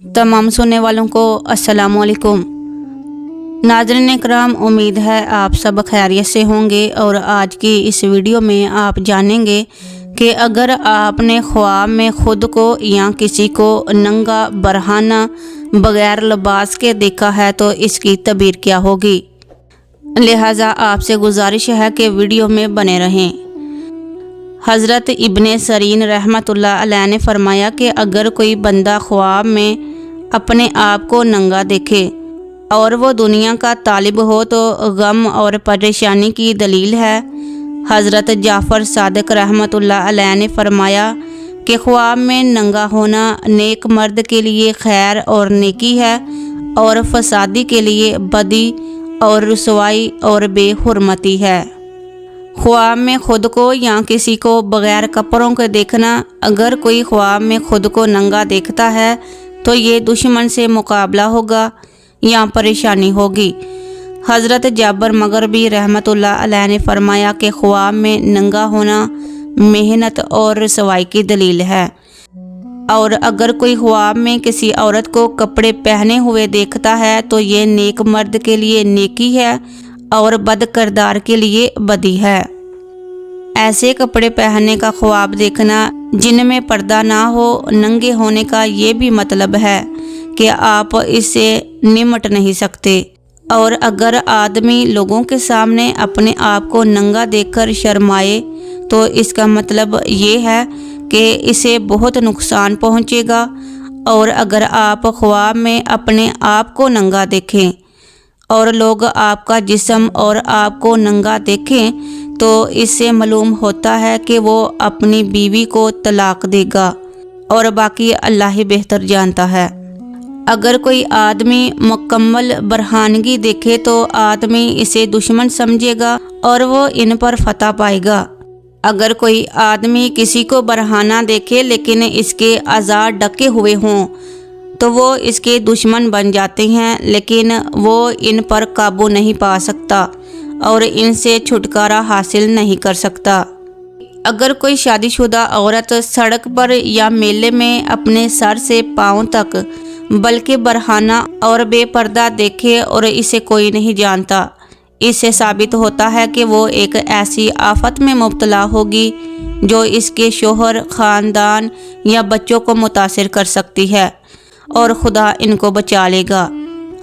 तमाम सुनने वालों को अस्सलाम वालेकुम। नाज़रीन इकराम, उम्मीद है आप सब खैरियत से होंगे और आज की इस वीडियो में आप जानेंगे कि अगर आपने ख्वाब में खुद को या किसी को नंगा बरहाना बग़ैर लिबास के देखा है तो इसकी तबीर क्या होगी। लिहाजा आपसे गुजारिश है कि वीडियो में बने रहें। हज़रत इब्ने सरीन रहमतुल्लाह अलैह ने फरमाया कि अगर कोई बंदा ख्वाब में अपने आप को नंगा देखे और वो दुनिया का तालिब हो तो गम और परेशानी की दलील है। हज़रत जाफ़र सादिक रहमतुल्लाह अलैह ने फरमाया कि ख्वाब में नंगा होना नेक मर्द के लिए खैर और नेकी है और फसादी के लिए बदी और रुसवाई और बेहुरमती है। ख्वाब में खुद को या किसी को बग़ैर कपड़ों के देखना, अगर कोई ख्वाब में खुद को नंगा देखता है तो ये दुश्मन से मुकाबला होगा या परेशानी होगी। हज़रत जाबर मगरबी रहमतुल्लाह अलैह ने फरमाया कि ख्वाब में नंगा होना मेहनत और रसवाई की दलील है और अगर कोई ख्वाब में किसी औरत को कपड़े पहने हुए देखता है तो ये नेक मर्द के लिए नेकी है और बद किरदार के लिए बदी है। ऐसे कपड़े पहनने का ख्वाब देखना जिनमें पर्दा ना हो, नंगे होने का ये भी मतलब है कि आप इससे निमट नहीं सकते। और अगर आदमी लोगों के सामने अपने आप को नंगा देखकर शर्माए तो इसका मतलब ये है कि इसे बहुत नुकसान पहुंचेगा। और अगर आप ख्वाब में अपने आप को नंगा देखें और लोग आपका जिस्म और आपको नंगा देखें तो इससे मालूम होता है कि वो अपनी बीवी को तलाक देगा और बाकी अल्लाह ही बेहतर जानता है। अगर कोई आदमी मुकम्मल बरहानगी देखे तो आदमी इसे दुश्मन समझेगा और वो इन पर फतह पाएगा। अगर कोई आदमी किसी को बरहाना देखे लेकिन इसके अज़ा ढके हुए हों तो वो इसके दुश्मन बन जाते हैं, लेकिन वो इन पर काबू नहीं पा सकता और इनसे छुटकारा हासिल नहीं कर सकता। अगर कोई शादीशुदा औरत सड़क पर या मेले में अपने सर से पाँव तक बल्कि बरहाना और बेपर्दा देखे और इसे कोई नहीं जानता, इससे साबित होता है कि वो एक ऐसी आफत में मुब्तला होगी जो इसके शोहर, ख़ानदान या बच्चों को मुतासिर कर सकती है और खुदा इनको बचा लेगा।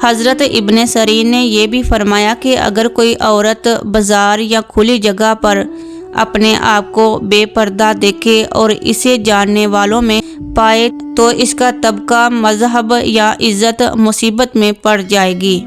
हज़रत इब्ने सरीन ने यह भी फरमाया कि अगर कोई औरत बाज़ार या खुली जगह पर अपने आप को बेपर्दा देखे और इसे जानने वालों में पाए तो इसका तबका, मजहब या इज़्ज़त मुसीबत में पड़ जाएगी।